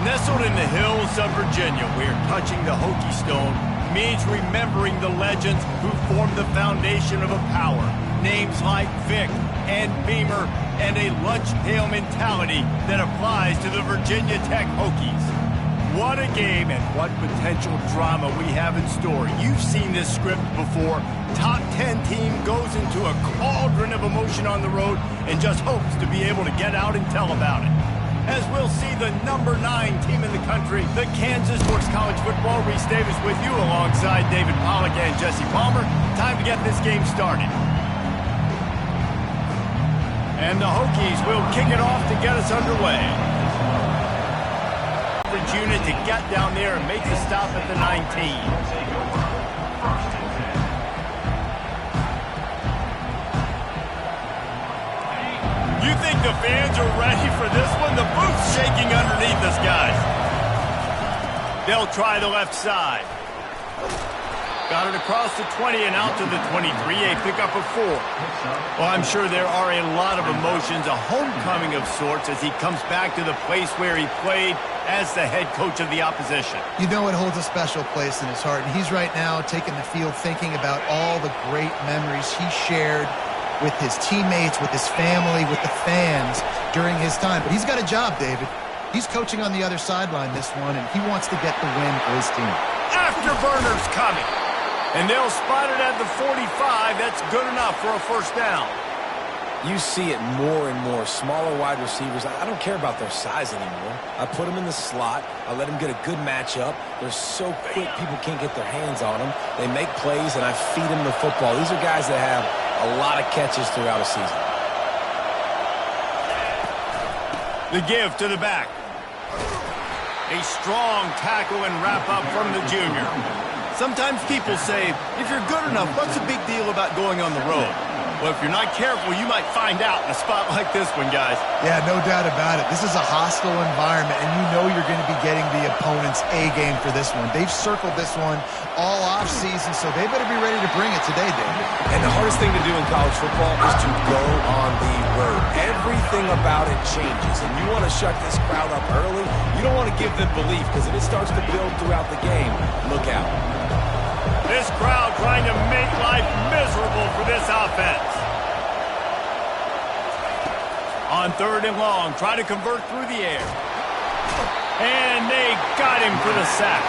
Nestled in the hills of Virginia, where touching the Hokie Stone means remembering the legends who formed the foundation of a power. Names like Vic and Beamer, and a lunch pail mentality that applies to the Virginia Tech Hokies. What a game and what potential drama we have in store. You've seen this script before. Top 10 team goes into a cauldron of emotion on the road and just hopes to be able to get out and tell about it. As we'll see the number 9 team in the country, the Kansas Sports College Football. Reese Davis with you alongside David Pollack and Jesse Palmer. Time to get this game started. And the Hokies will kick it off to get us underway. Unit to get down there and make the stop at the 19. You think the fans are ready for this one? The booth's shaking underneath us, guys. They'll try the left side. Got it across the 20 and out to the 23, a pickup of 4. Well, I'm sure there are a lot of emotions, a homecoming of sorts as he comes back to the place where he played as the head coach of the opposition. You know it holds a special place in his heart, and he's right now taking the field thinking about all the great memories he shared with his teammates, with his family, with the fans during his time. But he's got a job, David. He's coaching on the other sideline this one, and he wants to get the win for his team. Afterburners coming. And they'll spot it at the 45. That's good enough for a first down. You see it more and more. Smaller wide receivers, I don't care about their size anymore. I put them in the slot. I let them get a good matchup. They're so quick, people can't get their hands on them. They make plays, and I feed them the football. These are guys that have a lot of catches throughout a season. The give to the back. A strong tackle and wrap up from the junior. Sometimes people say, if you're good enough, what's the big deal about going on the road? Well, if you're not careful, you might find out in a spot like this one, guys. Yeah, no doubt about it. This is a hostile environment, and you know you're going to be getting the opponent's A game for this one. They've circled this one all offseason, so they better be ready to bring it today, David. And the hardest thing to do in college football is to go on the road. Everything about it changes, and you want to shut this crowd up early. You don't want to give them belief, because if it starts to build throughout the game, look out. This crowd trying to make life miserable for this offense. On 3rd and long, try to convert through the air. And they got him for the sack.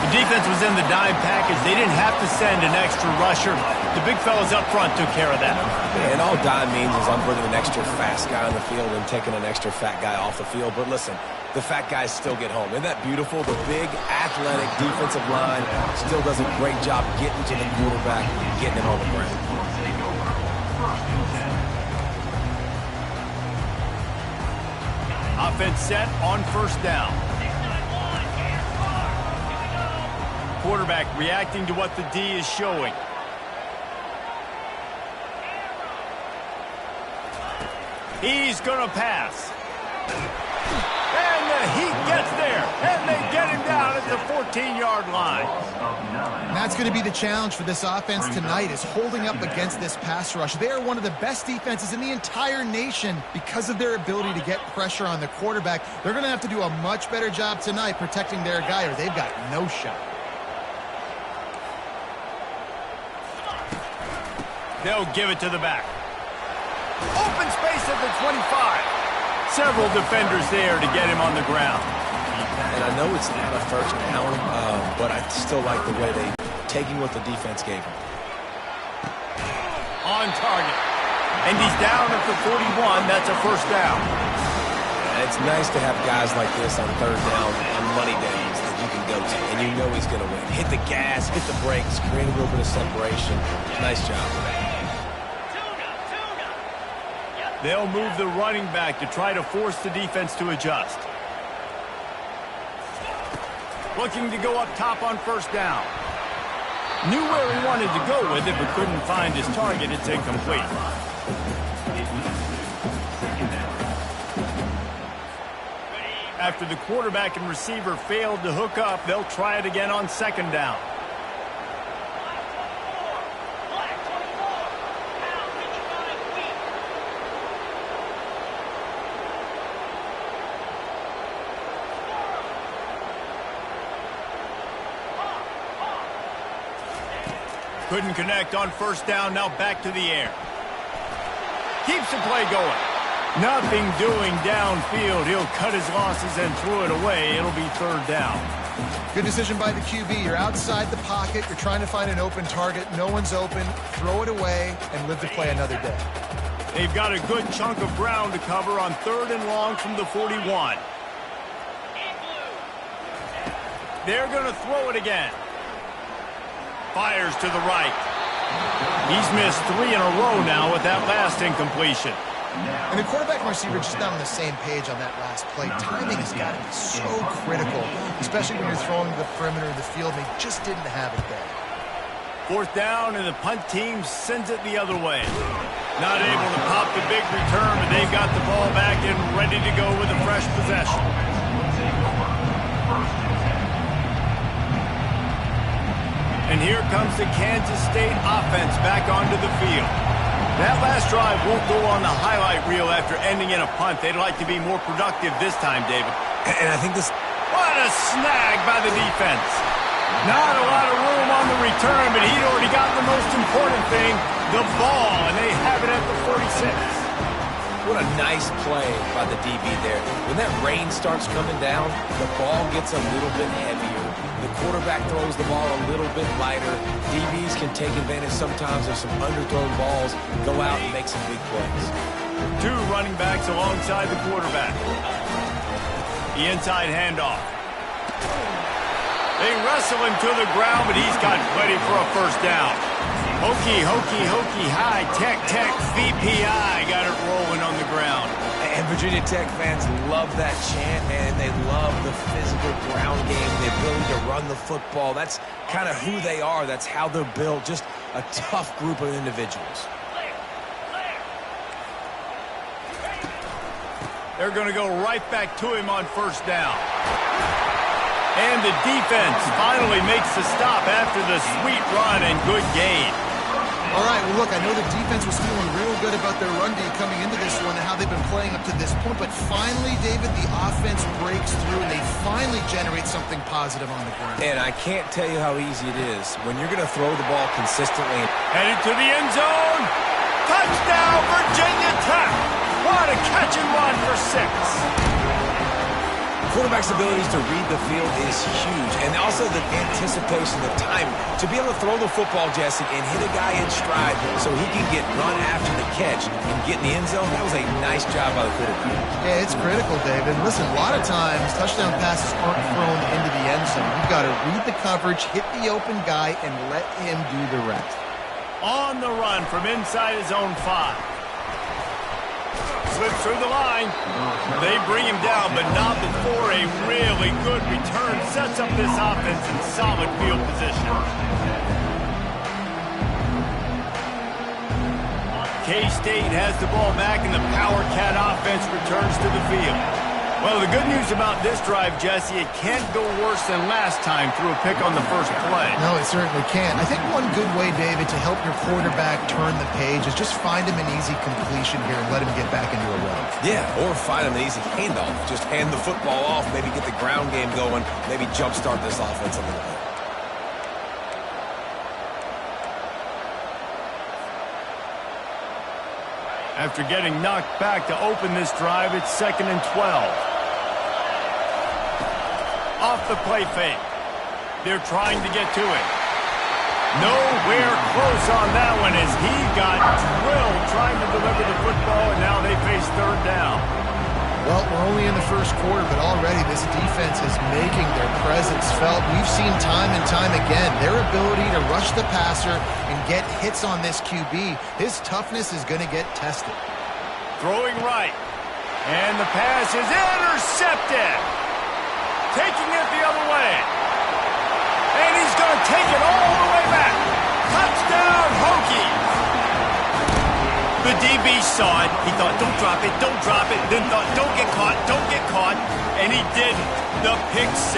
The defense was in the dime package. They didn't have to send an extra rusher. The big fellas up front took care of that. And all dime means is I'm bringing an extra fast guy on the field and taking an extra fat guy off the field. But listen, the fat guys still get home. Isn't that beautiful? The big, athletic defensive line still does a great job getting to the quarterback, getting him on the ground. Offense set on 1st down. Quarterback reacting to what the D is showing. He's going to pass. And the heat gets there, and they get him down at the 14-yard line. And that's going to be the challenge for this offense tonight, is holding up against this pass rush. They are one of the best defenses in the entire nation because of their ability to get pressure on the quarterback. They're going to have to do a much better job tonight protecting their guy, or they've got no shot. They'll give it to the back. Open space at the 25. Several defenders there to get him on the ground. And I know it's not a first down, but I still like the way they're taking what the defense gave him. On target. And he's down at the 41. That's a first down. And it's nice to have guys like this on 3rd down on money downs that you can go to, and you know he's going to win. Hit the gas, hit the brakes, create a little bit of separation. Nice job. They'll move the running back to try to force the defense to adjust. Looking to go up top on 1st down. Knew where he wanted to go with it, but couldn't find his target. It's incomplete. After the quarterback and receiver failed to hook up, they'll try it again on 2nd down. Couldn't connect on first down. Now back to the air. Keeps the play going. Nothing doing downfield. He'll cut his losses and throw it away. It'll be third down. Good decision by the QB. You're outside the pocket. You're trying to find an open target. No one's open. Throw it away and live to play another day. They've got a good chunk of ground to cover on third and long from the 41. They're going to throw it again. Fires to the right. He's missed 3 in a row now with that last incompletion. And the quarterback and receiver just not on the same page on that last play. Timing has got to be so critical, especially when you're throwing to the perimeter of the field. They just didn't have it there. Fourth down, and the punt team sends it the other way. Not able to pop the big return, but they've got the ball back and ready to go with a fresh possession. And here comes the Kansas State offense back onto the field. That last drive won't go on the highlight reel after ending in a punt. They'd like to be more productive this time, David. And I think this... What a snag by the defense. Not a lot of room on the return, but he'd already got the most important thing, the ball, and they have it at the 46. What a nice play by the DB there. When that rain starts coming down, the ball gets a little bit heavier. The quarterback throws the ball a little bit lighter. DBs can take advantage sometimes of some underthrown balls, go out and make some big plays. 2 running backs alongside the quarterback. The inside handoff. They wrestle him to the ground, but he's got plenty for a first down. Hokey, hokey, hokey, high, tech, VPI got it rolling on the ground. And Virginia Tech fans love that chant, and they love the physical ground game, the ability to run the football. That's kind of who they are. That's how they're built. Just a tough group of individuals. They're going to go right back to him on first down. And the defense finally makes the stop after the sweet run and good gain. All right, well, look, I know the defense was feeling real good about their run D coming into this one and how they've been playing up to this point, but finally, David, the offense breaks through and they finally generate something positive on the ground. And I can't tell you how easy it is when you're going to throw the ball consistently. Headed to the end zone. Touchdown, Virginia Tech. What a catch and run for 6. Quarterback's abilities to read the field is huge, and also the anticipation, the time to be able to throw the football, Jesse, and hit a guy in stride so he can get run after the catch and get in the end zone. That was a nice job by the quarterback. Yeah, it's critical, David. Listen, a lot of times touchdown passes aren't thrown into the end zone. You've got to read the coverage, hit the open guy, and let him do the rest. On the run from inside his own 5. Slips through the line. They bring him down, but not before a really good return sets up this offense in solid field position. K-State has the ball back, and the Power Cat offense returns to the field. Well, the good news about this drive, Jesse, it can't go worse than last time through a pick on the first play. No, it certainly can't. I think one good way, David, to help your quarterback turn the page is just find him an easy completion here and let him get back into a run. Yeah, or find him an easy handoff. Just hand the football off, maybe get the ground game going, maybe jumpstart this offense a little bit. After getting knocked back to open this drive, it's 2nd and 12. Off the play fake. They're trying to get to it. Nowhere close on that one as he got drilled trying to deliver the football, and now they face third down. Well, we're only in the first quarter, but already this defense is making their presence felt. We've seen time and time again their ability to rush the passer and get hits on this QB. His toughness is going to get tested. Throwing right. And the pass is intercepted. Taking it the other way. And he's going to take it all the way back. Touchdown, Hokies. The DB saw it. He thought, don't drop it, don't drop it. Then thought, don't get caught, don't get caught. And he did the pick 6.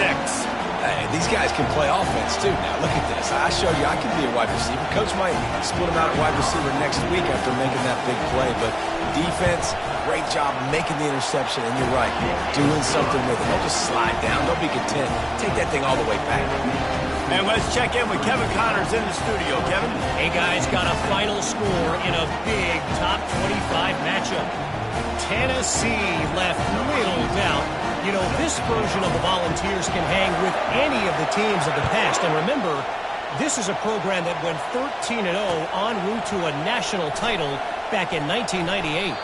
Hey, these guys can play offense, too. Now, look at this. I showed you I can be a wide receiver. Coach might split him out at wide receiver next week after making that big play. But defense, great job making the interception. And you're right, doing something with it. Don't just slide down. Don't be content. Take that thing all the way back. And let's check in with Kevin Connors in the studio. Kevin? Hey, guys, got a final score in a big top 25 matchup. Tennessee left little doubt. You know, this version of the Volunteers can hang with any of the teams of the past. And remember, this is a program that went 13-0 en route to a national title back in 1998.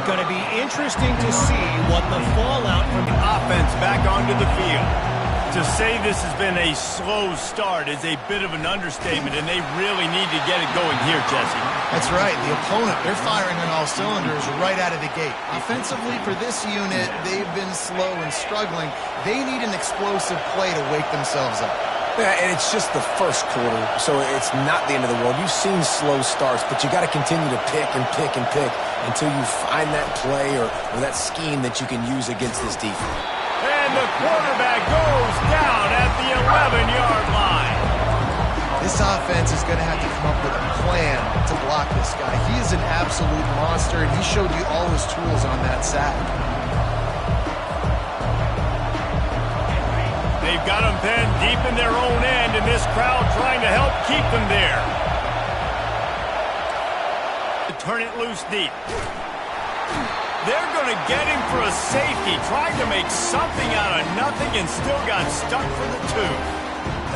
Going to be interesting to see what the fallout from the offense back onto the field. To say this has been a slow start is a bit of an understatement, and they really need to get it going here, Jesse. That's right. The opponent, they're firing on all cylinders right out of the gate. Offensively, for this unit, they've been slow and struggling. They need an explosive play to wake themselves up. Yeah, and it's just the first quarter, so it's not the end of the world. You've seen slow starts, but you got to continue to pick and pick and pick until you find that play or that scheme that you can use against this defense. And the quarterback goes down at the 11-yard line. This offense is going to have to come up with a plan to block this guy. He is an absolute monster, and he showed you all his tools on that sack. They've got them pinned deep in their own end, and this crowd trying to help keep them there. Turn it loose deep. They're going to get him for a safety, trying to make something out of nothing and still got stuck for the 2.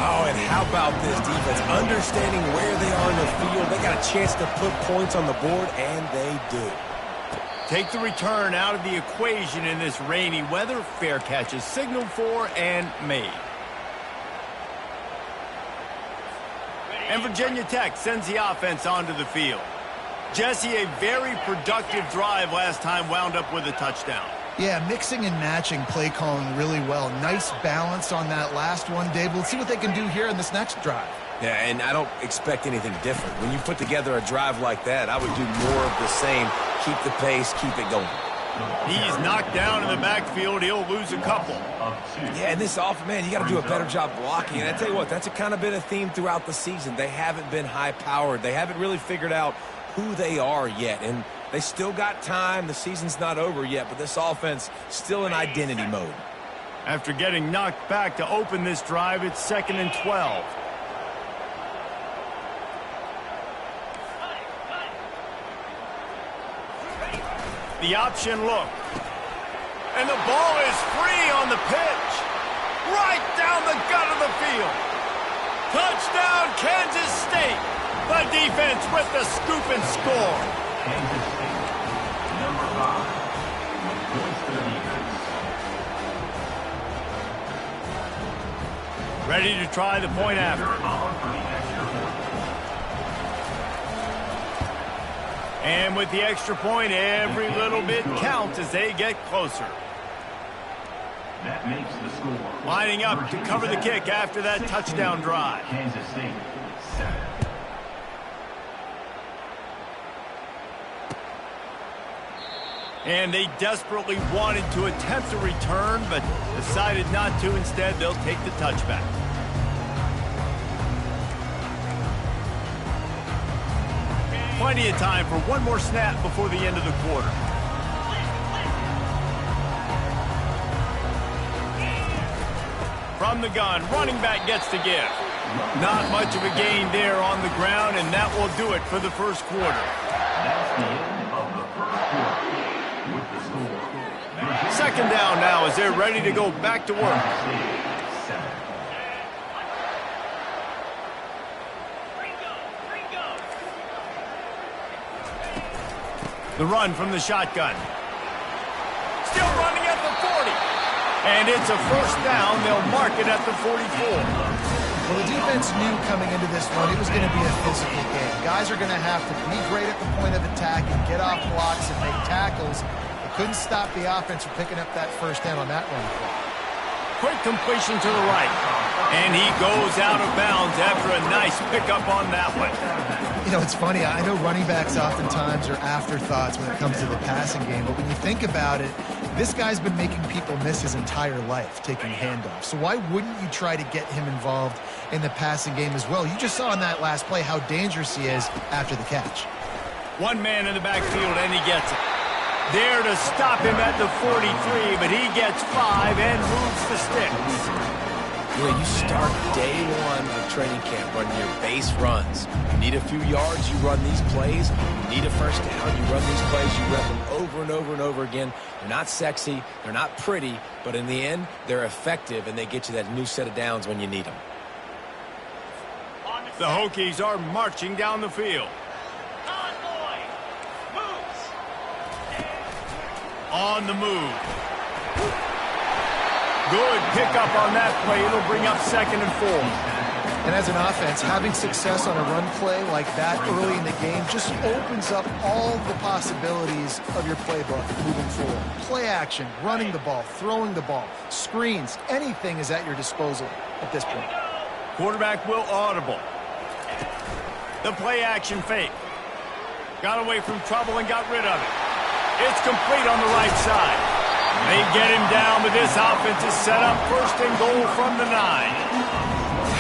Oh, and how about this defense? Understanding where they are in the field. They got a chance to put points on the board, and they do. Take the return out of the equation in this rainy weather. Fair catch is signaled for and made. And Virginia Tech sends the offense onto the field. Jesse, a very productive drive last time wound up with a touchdown. Yeah, mixing and matching play calling really well. Nice balance on that last one, Dave. Let's see what they can do here in this next drive. Yeah, and I don't expect anything different. When you put together a drive like that, I would do more of the same. Keep the pace, keep it going. He's knocked down in the backfield. He'll lose a couple. Yeah, and this offense, man, you got to do a better job blocking. And I tell you what, that's kind of been a theme throughout the season. They haven't been high-powered. They haven't really figured out who they are yet. And they still got time. The season's not over yet, but this offense still in identity mode. After getting knocked back to open this drive, it's 2nd and 12. The option look. And the ball is free on the pitch. Right down the gut of the field. Touchdown, Kansas State. The defense with the scoop and score. Kansas State, number 5, with points to the defense. Ready to try the point after. And with the extra point, every little bit counts as they get closer. That makes the score. Lining up to cover the kick after that touchdown drive. Kansas State, 7. And they desperately wanted to attempt a return, but decided not to. Instead, they'll take the touchback. Plenty of time for one more snap before the end of the quarter. From the gun, running back gets the give. Not much of a gain there on the ground, and that will do it for the first quarter. That's the end of the first quarter. With the score. Second down now as they're ready to go back to work. The run from the shotgun. Still running at the 40. And it's a first down. They'll mark it at the 44. Well, the defense knew coming into this one it was going to be a physical game. Guys are going to have to be great at the point of attack and get off blocks and make tackles. They couldn't stop the offense from picking up that first down on that run play. Quick completion to the right. And he goes out of bounds after a nice pickup on that one. You know, it's funny. I know running backs oftentimes are afterthoughts when it comes to the passing game, but when you think about it, this guy's been making people miss his entire life taking handoffs. So why wouldn't you try to get him involved in the passing game as well? You just saw in that last play how dangerous he is after the catch. One man in the backfield, and he gets it. There to stop him at the 43, but he gets 5 and moves the sticks. You know, you start day one of training camp running your base runs. You need a few yards, you run these plays. You need a first down, you run these plays. You rep them over and over and over again. They're not sexy, they're not pretty, but in the end, they're effective, and they get you that new set of downs when you need them. The Hokies are marching down the field. On the move. Good pickup on that play. It'll bring up 2nd and 4. And as an offense, having success on a run play like that early in the game just opens up all the possibilities of your playbook moving forward. Play action, running the ball, throwing the ball, screens, anything is at your disposal at this point. Quarterback will audible. The play action fake. Got away from trouble and got rid of it. It's complete on the right side. They get him down, but this offense is set up 1st and goal from the 9.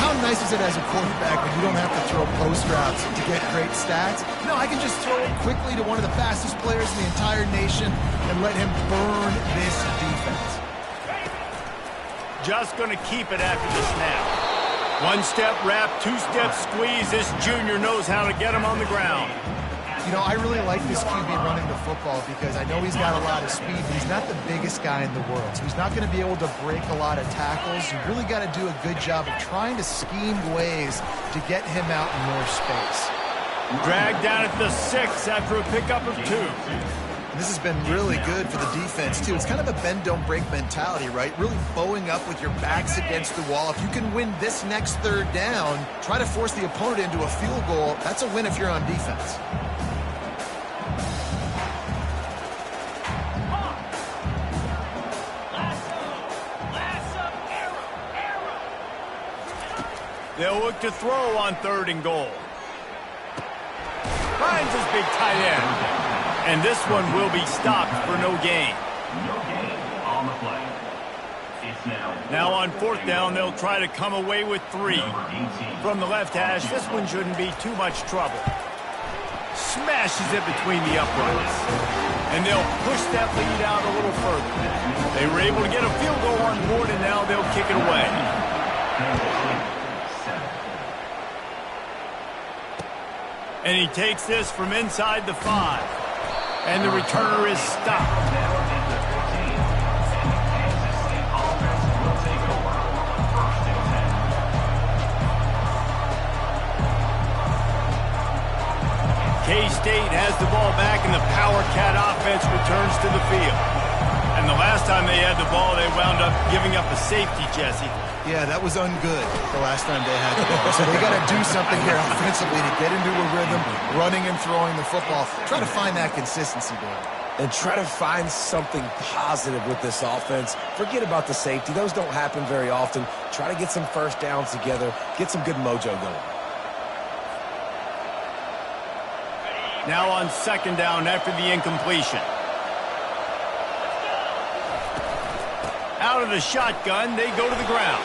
How nice is it as a quarterback when you don't have to throw post routes to get great stats? No, I can just throw it quickly to one of the fastest players in the entire nation and let him burn this defense. Just going to keep it after the snap. 1-step wrap, 2-step squeeze. This junior knows how to get him on the ground. You know, I really like this QB running the football because I know he's got a lot of speed, but he's not the biggest guy in the world. So he's not going to be able to break a lot of tackles. You really got to do a good job of trying to scheme ways to get him out in more space. Dragged down at the 6 after a pickup of 2. This has been really good for the defense, too. It's kind of a bend-don't-break mentality, right? Really bowing up with your backs against the wall. If you can win this next 3rd down, try to force the opponent into a field goal. That's a win if you're on defense. They'll look to throw on 3rd and goal. Finds his big tight end. And this one will be stopped for no gain. No gain on the play. It's now on 4th down, they'll try to come away with 3. From the left hash, this one shouldn't be too much trouble. Smashes it between the uprights. And they'll push that lead out a little further. They were able to get a field goal on board, and now they'll kick it away. And he takes this from inside the 5. And the returner is stopped. K-State has the ball back, and the Power Cat offense returns to the field. And the last time they had the ball, they wound up giving up a safety, Jesse. Yeah, that was ungood the last time they had the ball. So they got to do something here offensively to get into a rhythm, running and throwing the football. Try to find that consistency, Dan. And try to find something positive with this offense. Forget about the safety. Those don't happen very often. Try to get some first downs together. Get some good mojo going. Now on 2nd down after the incompletion. Out of the shotgun, they go to the ground.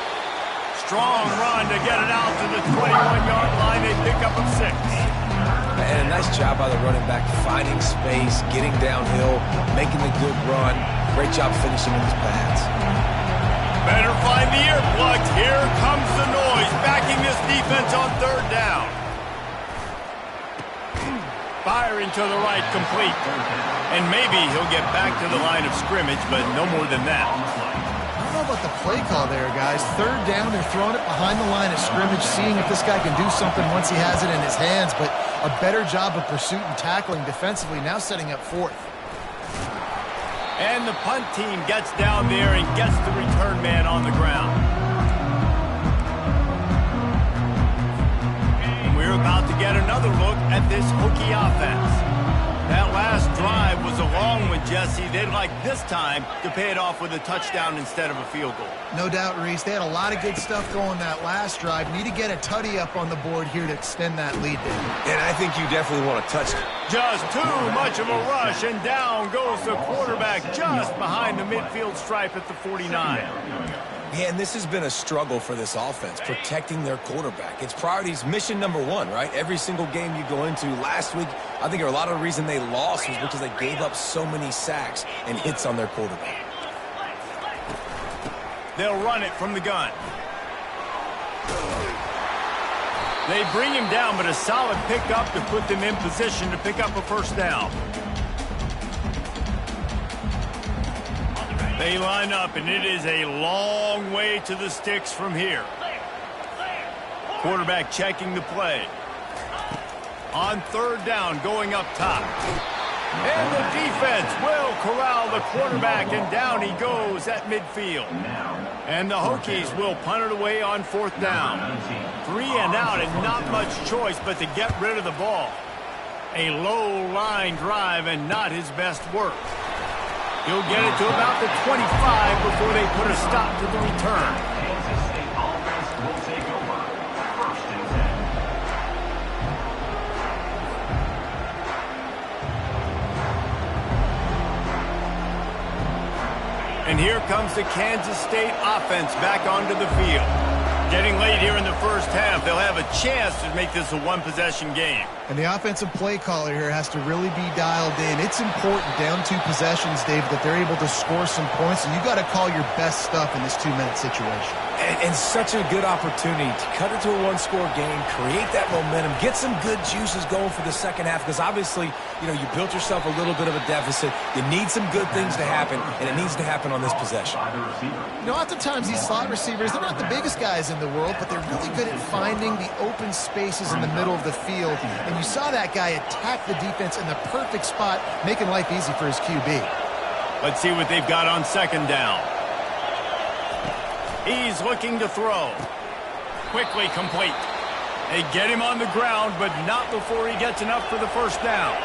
Strong run to get it out to the 21-yard line. They pick up a 6. And a nice job by the running back, finding space, getting downhill, making a good run. Great job finishing in his pads. Better find the earplugs. Here comes the noise, backing this defense on 3rd down. Firing to the right, complete. And maybe he'll get back to the line of scrimmage, but no more than that. I don't know about the play call there, guys. 3rd down, they're throwing it behind the line of scrimmage, seeing if this guy can do something once he has it in his hands, but a better job of pursuit and tackling defensively, now setting up 4th. And the punt team gets down there and gets the return man on the ground. And we're about to get another look at this Hokie offense. That last drive was a long one, Jesse. They'd like this time to pay it off with a touchdown instead of a field goal. No doubt, Reese. They had a lot of good stuff going that last drive. Need to get a tutty up on the board here to extend that lead, David. And I think you definitely want to touch it. Just too much of a rush, and down goes the quarterback just behind the midfield stripe at the 49. Yeah, and this has been a struggle for this offense, protecting their quarterback. It's priorities, mission number 1, right? Every single game you go into. Last week, I think a lot of the reason they lost was because they gave up so many sacks and hits on their quarterback. They'll run it from the gun. They bring him down, but a solid pickup to put them in position to pick up a first down. They line up, and it is a long way to the sticks from here. Quarterback checking the play. On third down, going up top. And the defense will corral the quarterback, and down he goes at midfield. And the Hokies will punt it away on fourth down. 3 and out, and not much choice but to get rid of the ball. A low line drive and not his best work. He'll get it to about the 25 before they put a stop to the return. Kansas State offense will take over. 1st and 10. And here comes the Kansas State offense back onto the field. Getting late here in the first half, they'll have a chance to make this a one-possession game. And the offensive play caller here has to really be dialed in. It's important down 2 possessions, Dave, that they're able to score some points, and you got to call your best stuff in this 2-minute situation. And such a good opportunity to cut it to a one-score game, create that momentum, get some good juices going for the second half, because obviously, you know, you built yourself a little bit of a deficit. You need some good things to happen, and it needs to happen on this possession. You know, oftentimes these slot receivers, they're not the biggest guys in the world, but they're really good at finding the open spaces in the middle of the field. And you saw that guy attack the defense in the perfect spot, making life easy for his QB. Let's see what they've got on second down. He's looking to throw. Quickly complete. They get him on the ground, but not before he gets enough for the first down.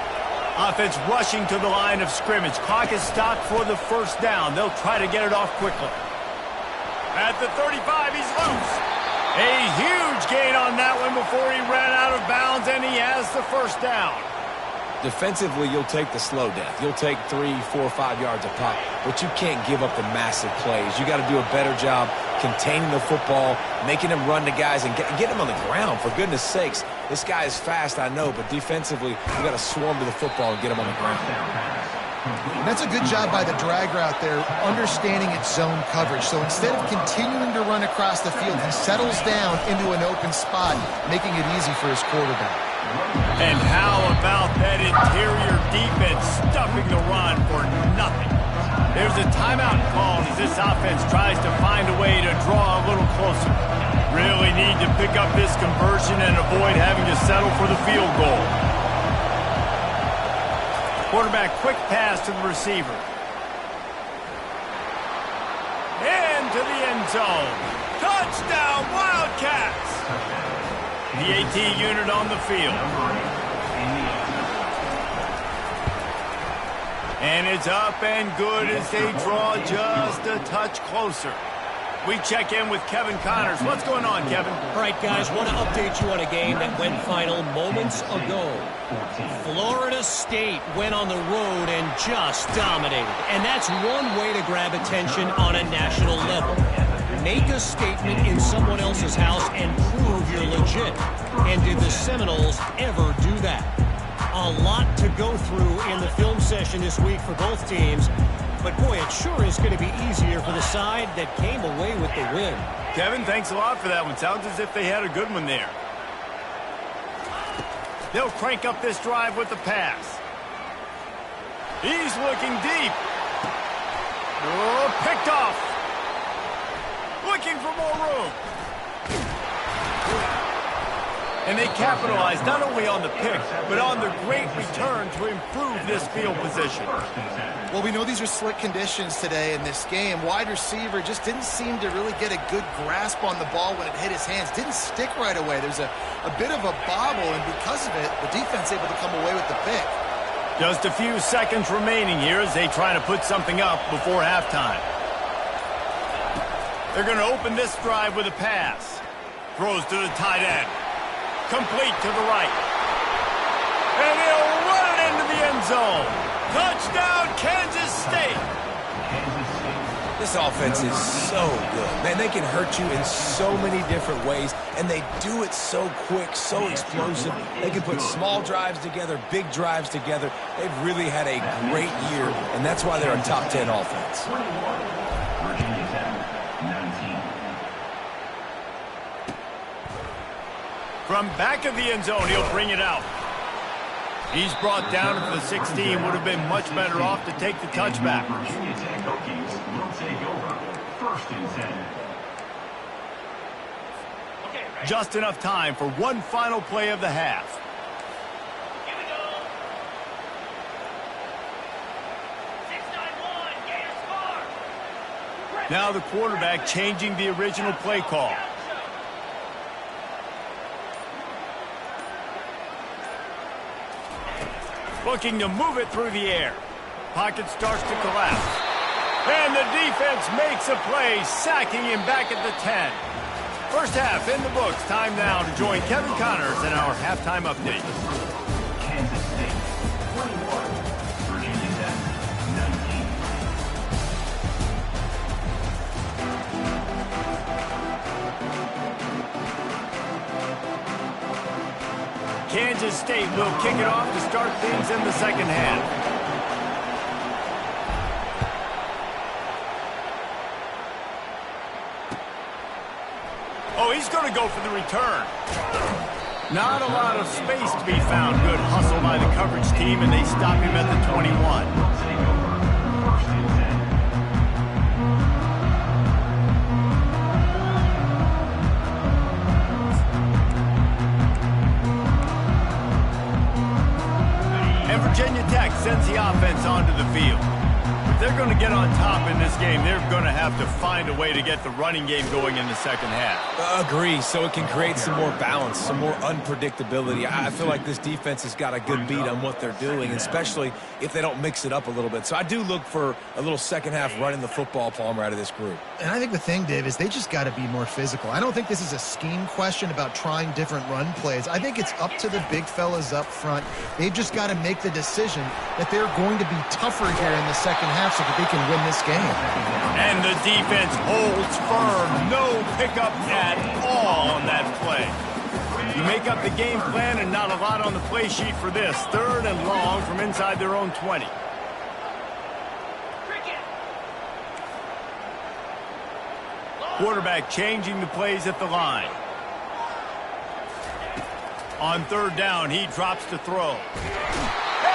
Offense rushing to the line of scrimmage. Clock is stopped for the first down. They'll try to get it off quickly. At the 35, he's loose. A huge gain on that one before he ran out of bounds, and he has the first down. Defensively, you'll take the slow death. You'll take 3, 4, 5 yards a pop, but you can't give up the massive plays. You got to do a better job containing the football, making him run to guys, and get him on the ground. For goodness sakes, this guy is fast, I know, but defensively, you got to swarm to the football and get him on the ground. And that's a good job by the drag route there, understanding its zone coverage. So instead of continuing to run across the field, he settles down into an open spot, making it easy for his quarterback. And how about that interior defense stuffing the run for nothing? There's a timeout called as this offense tries to find a way to draw a little closer. Really need to pick up this conversion and avoid having to settle for the field goal. Quarterback quick pass to the receiver. Into the end zone. Touchdown, Wildcats! The AT unit on the field. And it's up and good as they draw just a touch closer. We check in with Kevin Connors. What's going on, Kevin? All right, guys, want to update you on a game that went final moments ago. Florida State went on the road and just dominated. And that's one way to grab attention on a national level. Make a statement in someone else's house and prove you're legit. And did the Seminoles ever do that? A lot to go through in the film session this week for both teams. But, boy, it sure is going to be easier for the side that came away with the win. Kevin, thanks a lot for that one. Sounds as if they had a good one there. They'll crank up this drive with the pass. He's looking deep. Oh, picked off. Looking for more room. And they capitalize not only on the pick, but on the great return to improve this field position. Well, we know these are slick conditions today in this game. Wide receiver just didn't seem to really get a good grasp on the ball when it hit his hands. Didn't stick right away. There's a bit of a bobble, and because of it, the defense able to come away with the pick. Just a few seconds remaining here as they try to put something up before halftime. They're going to open this drive with a pass. Throws to the tight end. Complete to the right. And he'll run it into the end zone. Touchdown, Kansas State. This offense is so good. Man, they can hurt you in so many different ways, and they do it so quick, so explosive. They can put small drives together, big drives together. They've really had a great year, and that's why they're a top 10 offense. Virginia Tech, 19. From From back of the end zone, he'll bring it out. He's brought down to the 16. Would have been much better off to take the touchback. Virginia Tech Hokies will take over. 1st and 10. Just enough time for one final play of the half. Now the quarterback changing the original play call. Looking to move it through the air. Pocket starts to collapse. And the defense makes a play, sacking him back at the 10. First half in the books. Time now to join Kevin Connors in our halftime update. Kansas State 21. Virginia Tech 19. Kansas State will kick it off to start things in the second half. Oh, he's going to go for the return. Not a lot of space to be found. Good hustle by the coverage team, and they stop him at the 21. Will take over. 1st and 10. And Virginia Tech sends the offense onto the field. If they're going to get on top in this game, they're going to have to find a way to get the running game going in the second half. Agree, so it can create some more balance, some more unpredictability. I feel like this defense has got a good beat on what they're doing, especially if they don't mix it up a little bit. So I do look for a little second half running the football, Palmer, out of this group. And I think the thing, Dave, is they just got to be more physical. I don't think this is a scheme question about trying different run plays. I think it's up to the big fellas up front. They've just got to make the decision that they're going to be tougher here in the second half so that they can win this game. And the defense holds firm. No pickup at all on that play. You make up the game plan and not a lot on the play sheet for this. 3rd and long from inside their own 20. Quarterback changing the plays at the line. On 3rd down, he drops to throw.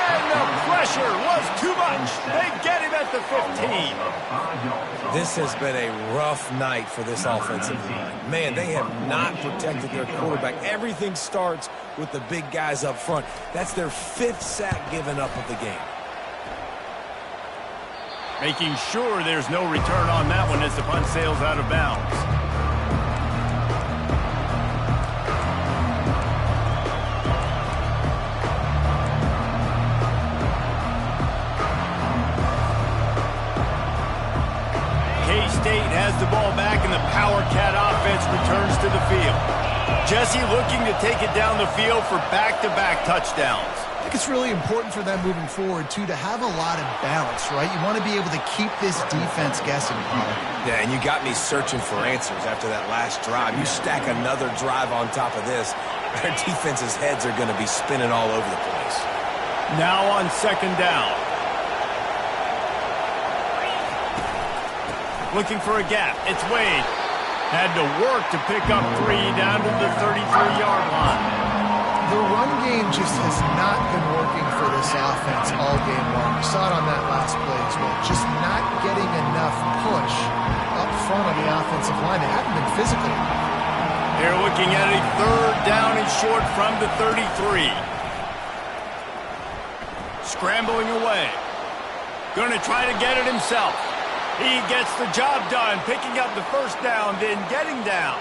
And the pressure was too much. They get him at the 15. This has been a rough night for this offensive line. Man, they have not protected their quarterback. Everything starts with the big guys up front. That's their 5th sack given up of the game. Making sure there's no return on that one as the punt sails out of bounds. K-State has the ball back and the Power Cat offense returns to the field. Jesse looking to take it down the field for back-to-back touchdowns. I think it's really important for them moving forward, too, to have a lot of balance, right? You want to be able to keep this defense guessing, Pollard. Yeah, and you got me searching for answers after that last drive. You stack another drive on top of this, their defense's heads are going to be spinning all over the place. Now on 2nd down. Looking for a gap. It's Wade. Had to work to pick up 3 down to the 33-yard line. The run game just has not been working for this offense all game long. We saw it on that last play as well. Just not getting enough push up front on the offensive line. They haven't been physical. They're looking at a 3rd down and short from the 33. Scrambling away. Going to try to get it himself. He gets the job done, picking up the 1st down, then getting down.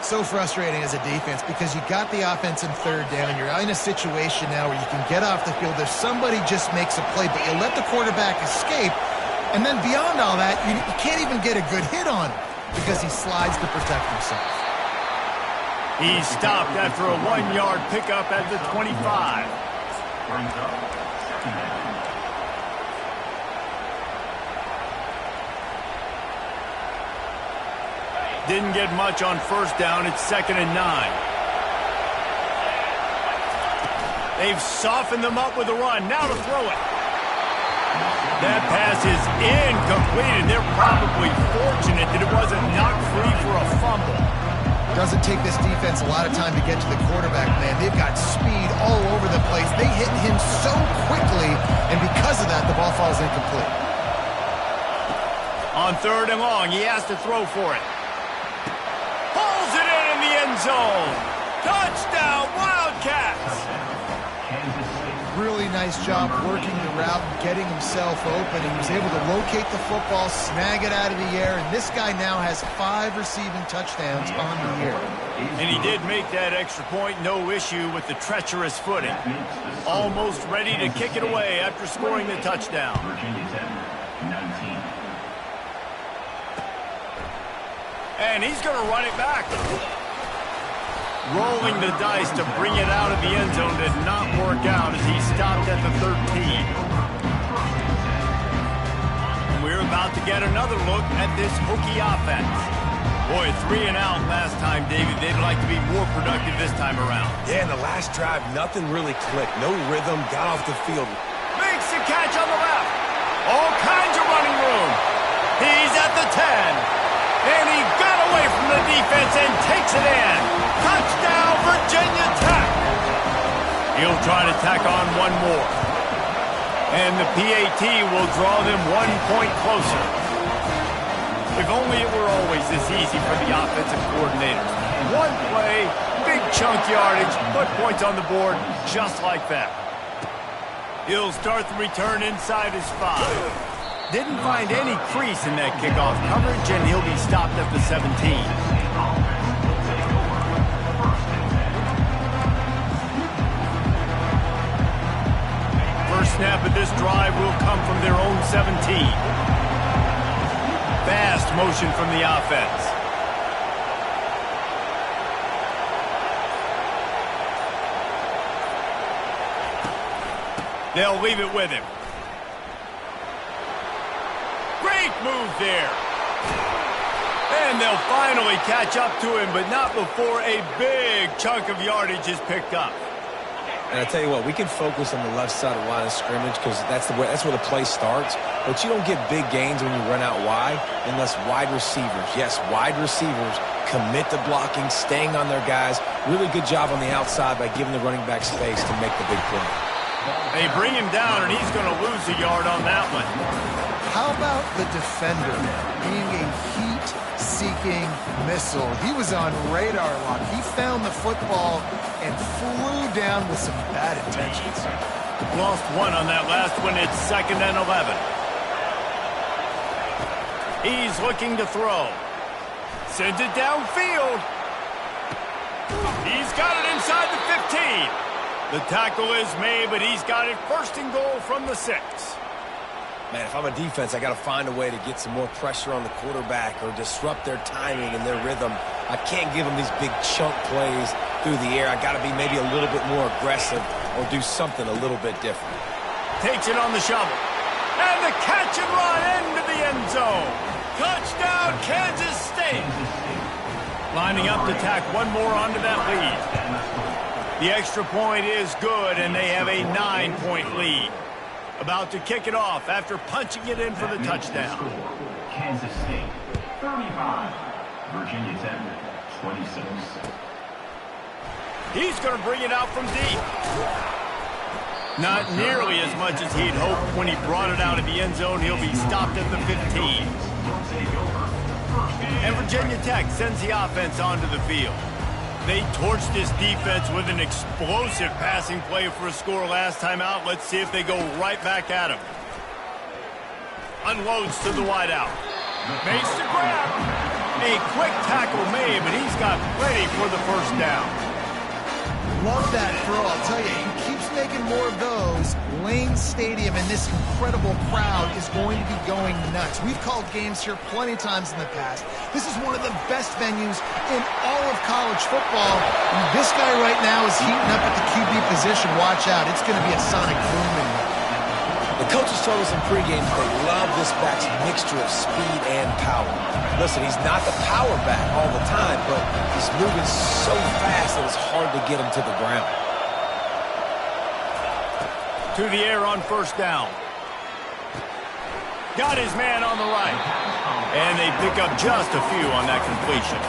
So frustrating as a defense because you got the offense in 3rd down. You're in a situation now where you can get off the field. If somebody just makes a play, but you let the quarterback escape. And then beyond all that, you can't even get a good hit on him because he slides to protect himself. He stopped after a 1-yard pickup at the 25. Brings up 2nd down. Didn't get much on 1st down. It's 2nd and 9. They've softened them up with a run. Now to throw it. That pass is incomplete, and they're probably fortunate that it wasn't knocked free for a fumble. Doesn't take this defense a lot of time to get to the quarterback, man. They've got speed all over the place. They hit him so quickly, and because of that, the ball falls incomplete. On 3rd and long, he has to throw for it. Pulls it in the end zone. Touchdown, Wildcats! Really nice job working the route and getting himself open. He was able to locate the football, snag it out of the air, and this guy now has 5 receiving touchdowns on the year. And he did make that extra point, no issue with the treacherous footing. Almost ready to kick it away after scoring the touchdown. And he's going to run it back. Rolling the dice to bring it out of the end zone did not work out as he stopped at the 13. And we're about to get another look at this Hokie offense. Boy, 3 and out last time, David. They'd like to be more productive this time around. Yeah, in the last drive, nothing really clicked. No rhythm, got off the field. Makes the catch on the left. All kinds of running room. He's at the 10. And he got away from the defense and takes it in. Touchdown, Virginia Tech. He'll try to tack on one more. And the PAT will draw them 1 point closer. If only it were always this easy for the offensive coordinators. One play, big chunk yardage, put points on the board just like that. He'll start the return inside his 5. Didn't find any crease in that kickoff coverage, and he'll be stopped at the 17. First snap of this drive will come from their own 17. Fast motion from the offense. They'll leave it with him. Great move there. And they'll finally catch up to him, but not before a big chunk of yardage is picked up. And I tell you what, we can focus on the left side of the line of scrimmage because that's where the play starts. But you don't get big gains when you run out wide unless wide receivers, yes, wide receivers, commit to blocking, staying on their guys. Really good job on the outside by giving the running back space to make the big play. They bring him down, and he's going to lose a yard on that one. How about the defender being a heat-seeking missile? He was on radar lock. He found the football and flew down with some bad intentions. Lost 1 on that last one. It's 2nd and 11. He's looking to throw. Sends it downfield. He's got it inside the 15. The tackle is made, but he's got it 1st and goal from the 6. Man, if I'm a defense, I got to find a way to get some more pressure on the quarterback or disrupt their timing and their rhythm. I can't give them these big chunk plays through the air. I got to be maybe a little bit more aggressive or do something a little bit different. Takes it on the shovel. And the catch and run into the end zone. Touchdown, Kansas State. Lining up to tack one more onto that lead. The extra point is good, and they have a 9-point lead. About to kick it off after punching it in for the touchdown. Kansas State, 35. Virginia Tech, 26. He's going to bring it out from deep. Not nearly as much as he'd hoped when he brought it out of the end zone. He'll be stopped at the 15. And Virginia Tech sends the offense onto the field. They torched this defense with an explosive passing play for a score last time out. Let's see if they go right back at him. Unloads to the wideout. Makes the grab. A quick tackle made, but he's got plenty for the 1st down. Love that throw. I'll tell you, he keeps making more of those. Lane Stadium and this incredible crowd is going to be going nuts. We've called games here plenty of times in the past. This is one of the best venues in all of college football. And this guy right now is heating up at the QB position. Watch out. It's going to be a sonic boom in here. The coaches told us in pregame they love this back's mixture of speed and power. Listen, he's not the power back all the time, but he's moving so fast that it's hard to get him to the ground. To the air on 1st down. Got his man on the right. And they pick up just a few on that completion.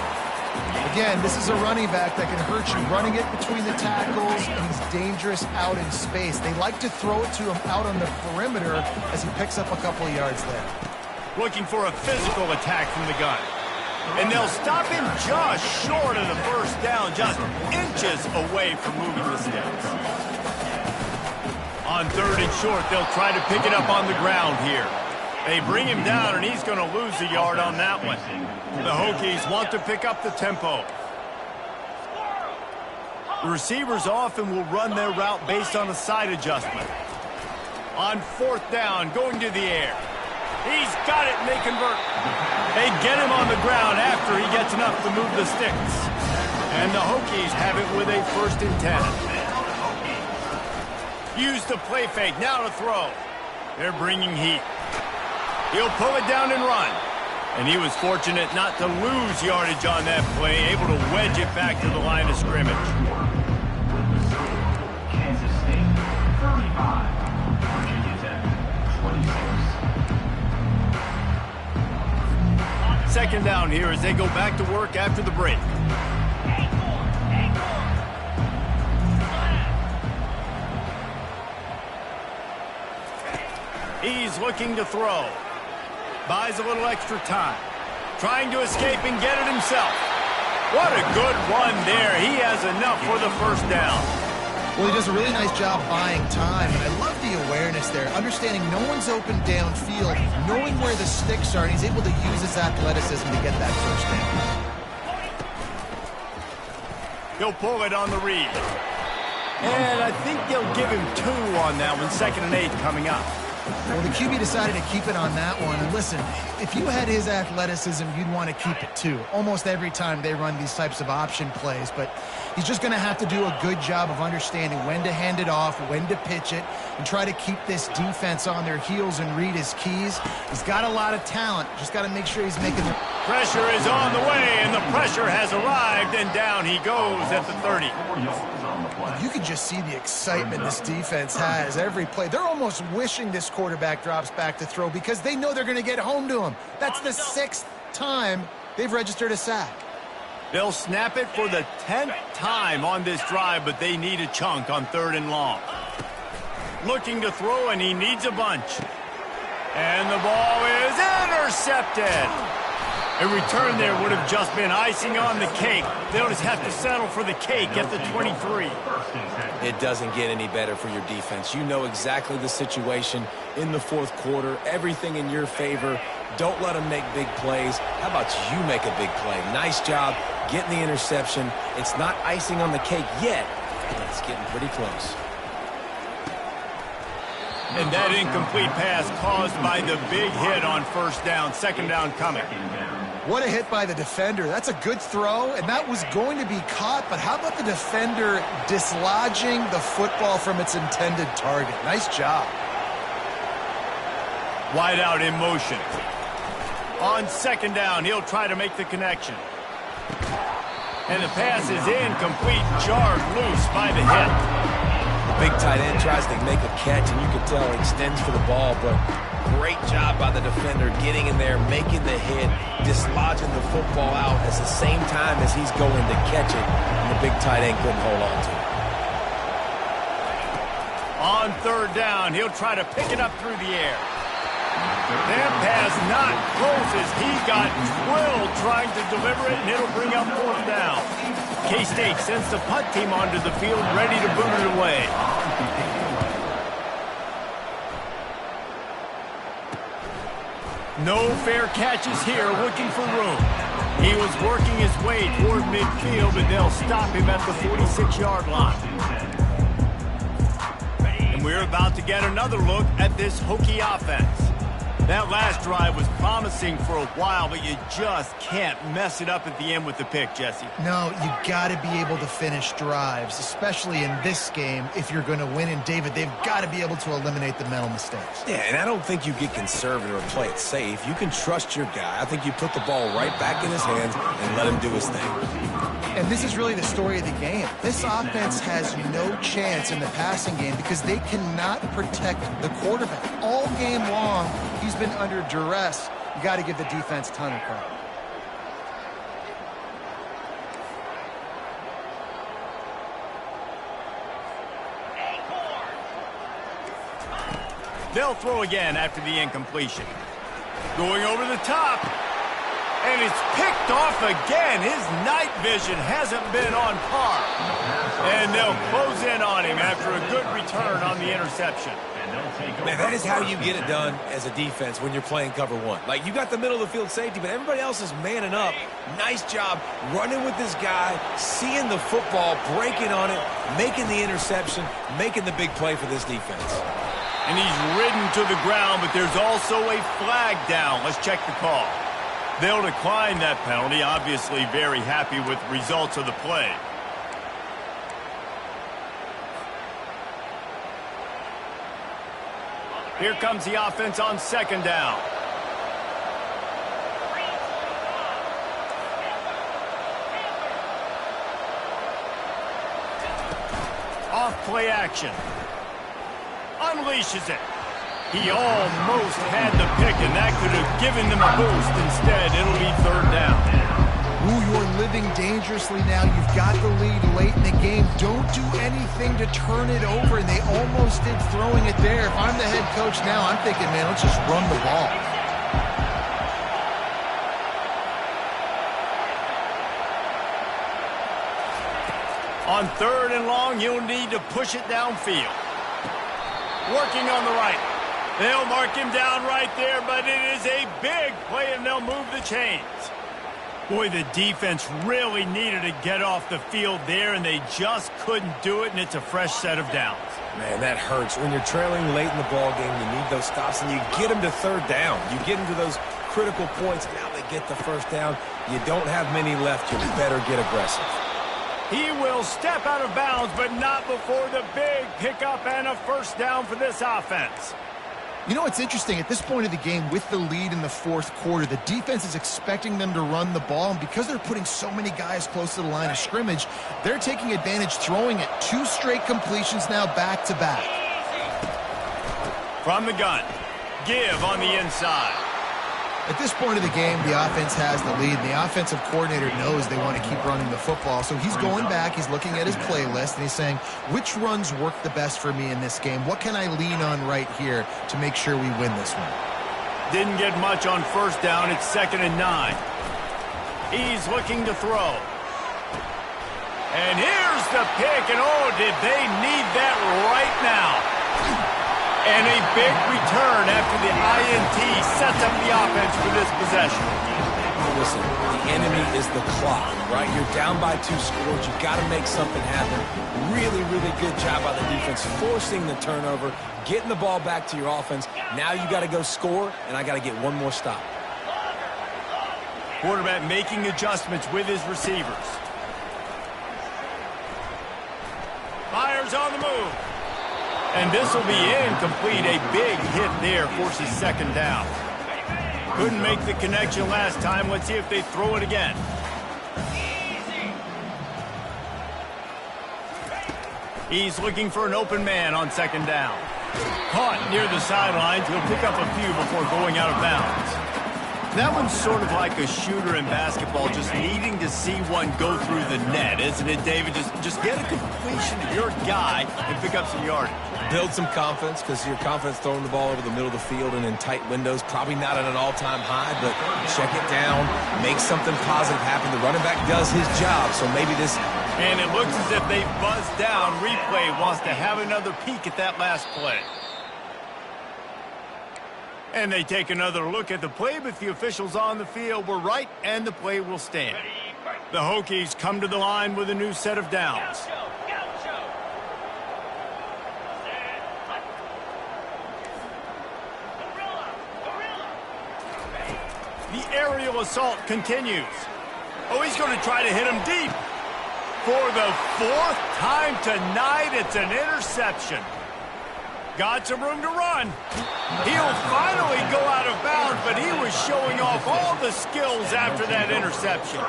Again, this is a running back that can hurt you running it between the tackles, and he's dangerous out in space. They like to throw it to him out on the perimeter as he picks up a couple of yards there. Looking for a physical attack from the gun. And they'll stop him just short of the first down, just inches away from moving the sticks. On 3rd and short, they'll try to pick it up on the ground here. They bring him down, and he's going to lose a yard on that one. The Hokies want to pick up the tempo. The receivers often will run their route based on a side adjustment. On 4th down, going to the air. He's got it, and they convert. They get him on the ground after he gets enough to move the sticks. And the Hokies have it with a 1st and 10. Use the play fake, now to throw. They're bringing heat. He'll pull it down and run. And he was fortunate not to lose yardage on that play, able to wedge it back to the line of scrimmage. Kansas State, 35. Virginia Tech, 26. 2nd down here as they go back to work after the break. He's looking to throw. Buys a little extra time. Trying to escape and get it himself. What a good run there. He has enough for the 1st down. Well, he does a really nice job buying time, and I love the awareness there, understanding no one's open downfield, knowing where the sticks are, and he's able to use his athleticism to get that 1st down. He'll pull it on the read. And I think they'll give him 2 on that one, 2nd and 8 coming up. Well, the QB decided to keep it on that one. And listen, if you had his athleticism, you'd want to keep it too. Almost every time they run these types of option plays. But he's just going to have to do a good job of understanding when to hand it off, when to pitch it, and try to keep this defense on their heels and read his keys. He's got a lot of talent. Just got to make sure he's making the... Pressure is on the way, and the pressure has arrived, and down he goes at the 30. You can just see the excitement this defense has every play. They're almost wishing this quarterback drops back to throw because they know they're going to get home to him. That's the 6th time they've registered a sack. They'll snap it for the 10th time on this drive, but they need a chunk on 3rd and long. Looking to throw, and he needs a bunch. And the ball is intercepted. A return there would have just been icing on the cake. They'll just have to settle for the cake at the 23. It doesn't get any better for your defense. You know exactly the situation in the 4th quarter. Everything in your favor. Don't let them make big plays. How about you make a big play? Nice job getting the interception. It's not icing on the cake yet, but it's getting pretty close. And that incomplete pass caused by the big hit on 1st down. 2nd down coming. What a hit by the defender. That's a good throw, and that was going to be caught, but how about the defender dislodging the football from its intended target? Nice job. Wide out in motion. On 2nd down, he'll try to make the connection. And the pass is incomplete, jarred loose by the hit. Big tight end tries to make a catch, and you can tell he extends for the ball, but great job by the defender getting in there, making the hit, dislodging the football out at the same time as he's going to catch it, and the big tight end couldn't hold on to it. On 3rd down, he'll try to pick it up through the air. That pass not close as he got drilled trying to deliver it, and it'll bring up 4th down. K-State sends the punt team onto the field, ready to boot it away. No fair catches here, looking for room. He was working his way toward midfield, but they'll stop him at the 46-yard line. And we're about to get another look at this Hokie offense. That last drive was promising for a while, but you just can't mess it up at the end with the pick, Jesse. No, you got to be able to finish drives, especially in this game. If you're going to win, and David, they've got to be able to eliminate the mental mistakes. Yeah, and I don't think you get conservative or play it safe. You can trust your guy. I think you put the ball right back in his hands and let him do his thing. And this is really the story of the game. This offense has no chance in the passing game because they cannot protect the quarterback. All game long, he's been under duress. You got to give the defense a ton of credit. They'll throw again after the incompletion. Going over the top. And it's picked off again. His night vision hasn't been on par. And they'll close in on him after a good return on the interception. Man, that is how you get it done as a defense when you're playing cover one. Like, you got the middle of the field safety, but everybody else is manning up. Nice job running with this guy, seeing the football, breaking on it, making the interception, making the big play for this defense. And he's ridden to the ground, but there's also a flag down. Let's check the call. They'll decline that penalty, obviously very happy with the results of the play. Here comes the offense on second down. Off play action. Unleashes it. He almost had the pick, and that could have given them a boost. Instead, it'll be third down. Ooh, you're living dangerously now. You've got the lead late in the game. Don't do anything to turn it over, and they almost did throwing it there. If I'm the head coach now, I'm thinking, man, let's just run the ball. On third and long, you'll need to push it downfield. Working on the right. They'll mark him down right there, but it is a big play, and they'll move the chains. Boy, the defense really needed to get off the field there, and they just couldn't do it, and it's a fresh set of downs. Man, that hurts. When you're trailing late in the ball game, you need those stops, and you get them to third down. You get them to those critical points. Now they get the first down. You don't have many left. You better get aggressive. He will step out of bounds, but not before the big pickup and a first down for this offense. You know what's interesting? At this point of the game, with the lead in the fourth quarter, the defense is expecting them to run the ball, and because they're putting so many guys close to the line of scrimmage, they're taking advantage, throwing it 2 straight completions now back-to-back. From the gun, give on the inside. At this point of the game, the offense has the lead, and the offensive coordinator knows they want to keep running the football. So he's going back, he's looking at his playlist, and he's saying, which runs work the best for me in this game? What can I lean on right here to make sure we win this one? Didn't get much on first down. It's 2nd and 9. He's looking to throw. And here's the pick, and oh, did they need that right now. And a big return after the INT sets up the offense for this possession. Listen, the enemy is the clock, right? You're down by 2 scores. You've got to make something happen. Really, really good job by the defense, forcing the turnover, getting the ball back to your offense. Now you got to go score, and I got to get one more stop. Quarterback making adjustments with his receivers. Fires on the move. And this will be incomplete. A big hit there forces 2nd down. Couldn't make the connection last time. Let's see if they throw it again. He's looking for an open man on 2nd down. Caught near the sidelines. He'll pick up a few before going out of bounds. That one's sort of like a shooter in basketball, just needing to see one go through the net, isn't it, David? Just get a completion to your guy and pick up some yardage. Build some confidence, because your confidence throwing the ball over the middle of the field and in tight windows, probably not at an all-time high, but check it down, make something positive happen. The running back does his job, so maybe this... And it looks as if they buzzed down. Replay wants to have another peek at that last play. And they take another look at the play, but the officials on the field were right, and the play will stand. The Hokies come to the line with a new set of downs. The aerial assault continues. Oh, he's going to try to hit him deep. For the 4th time tonight, it's an interception. Got some room to run. He'll finally go out of bounds, but he was showing off all the skills after that interception.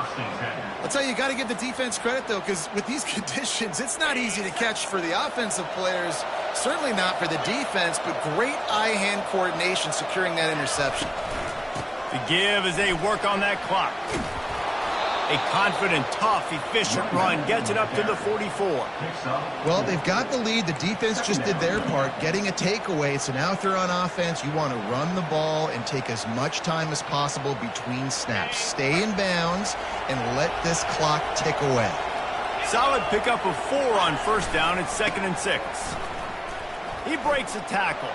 I'll tell you, you got to give the defense credit, though, because with these conditions, it's not easy to catch for the offensive players, certainly not for the defense, but great eye-hand coordination securing that interception. The give as they work on that clock. A confident, tough, efficient run gets it up to the 44. Well, they've got the lead. The defense just did their part, getting a takeaway. So now if they're on offense, you want to run the ball and take as much time as possible between snaps. Stay in bounds and let this clock tick away. Solid pickup of 4 on first down. It's 2nd and 6. He breaks a tackle.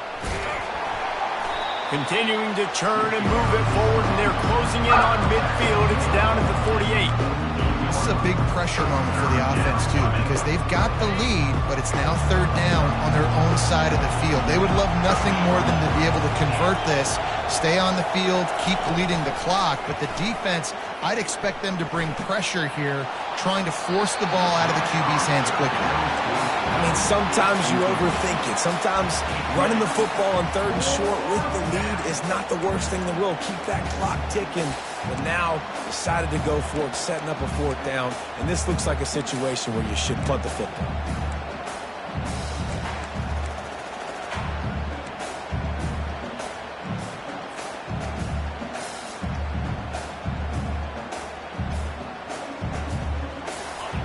Continuing to churn and move it forward, and they're closing in on midfield. It's down at the 48. This is a big pressure moment for the offense, too, because they've got the lead, but it's now 3rd down on their own side of the field. They would love nothing more than to be able to convert this, stay on the field, keep bleeding the clock, but the defense, I'd expect them to bring pressure here, trying to force the ball out of the QB's hands quickly. I mean, sometimes you overthink it. Sometimes running the football on 3rd and short with the lead is not the worst thing in the world. Keep that clock ticking. But now decided to go for it, setting up a 4th down. And this looks like a situation where you should punt the football.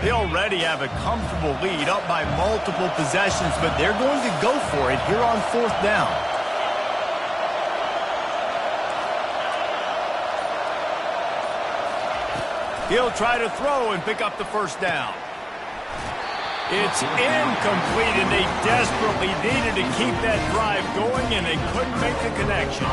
They already have a comfortable lead, up by multiple possessions, but they're going to go for it here on 4th down. He'll try to throw and pick up the 1st down. It's incomplete, and they desperately needed to keep that drive going, and they couldn't make the connection.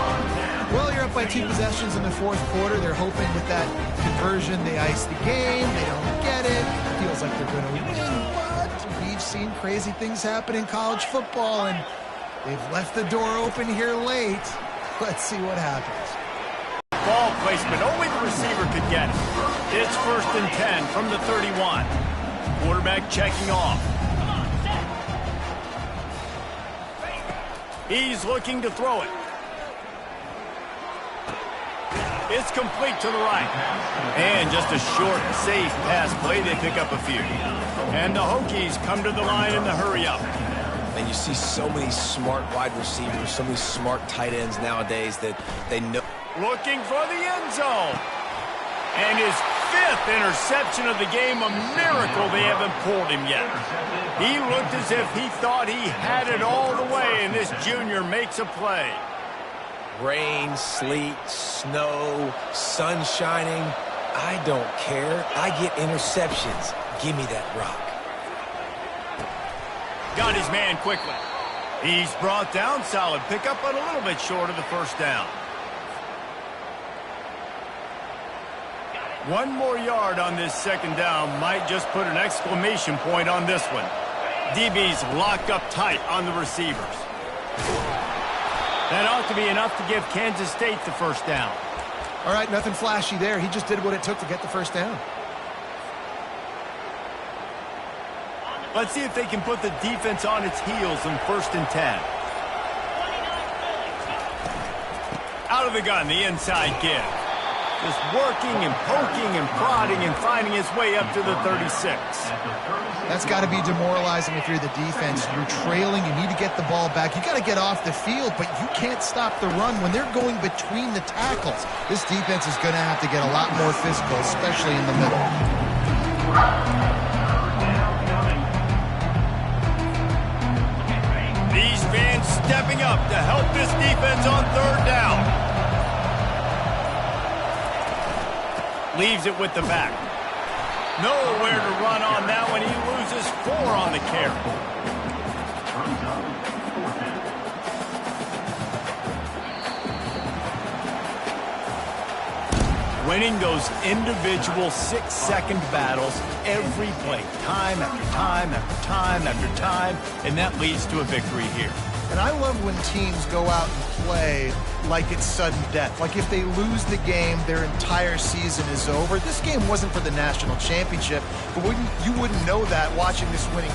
Well, you're up by 2 possessions in the 4th quarter. They're hoping with that conversion they ice the game. They don't get it. Feels like they're going to win, but we've seen crazy things happen in college football, and they've left the door open here late. Let's see what happens. Ball placement, only the receiver could get it. It's 1st and 10 from the 31. Quarterback checking off. He's looking to throw it. It's complete to the right. And just a short, safe pass play. They pick up a few. And the Hokies come to the line in the hurry up. And you see so many smart wide receivers, so many smart tight ends nowadays that they know. Looking for the end zone. And his 5th interception of the game, a miracle they haven't pulled him yet. He looked as if he thought he had it all the way, and this junior makes a play. Rain, sleet, snow, sun shining. I don't care. I get interceptions. Give me that rock. Got his man quickly. He's brought down. Solid pickup, but a little bit short of the 1st down. 1 more yard on this 2nd down might just put an exclamation point on this one. DB's locked up tight on the receivers. That ought to be enough to give Kansas State the 1st down. All right, nothing flashy there. He just did what it took to get the 1st down. Let's see if they can put the defense on its heels in 1st and 10. Out of the gun, the inside give. Just working and poking and prodding and finding his way up to the 36. That's got to be demoralizing if you're the defense. You're trailing. You need to get the ball back. You got to get off the field, but you can't stop the run when they're going between the tackles. This defense is going to have to get a lot more physical, especially in the middle. These fans stepping up to help this defense on 3rd down. Leaves it with the back. Nowhere to run on that one. He loses 4 on the carry. Winning those individual 6-second battles every play, time after time after time after time, and that leads to a victory here. And I love when teams go out and play like it's sudden death. Like if they lose the game, their entire season is over. This game wasn't for the national championship, but you wouldn't know that watching this winning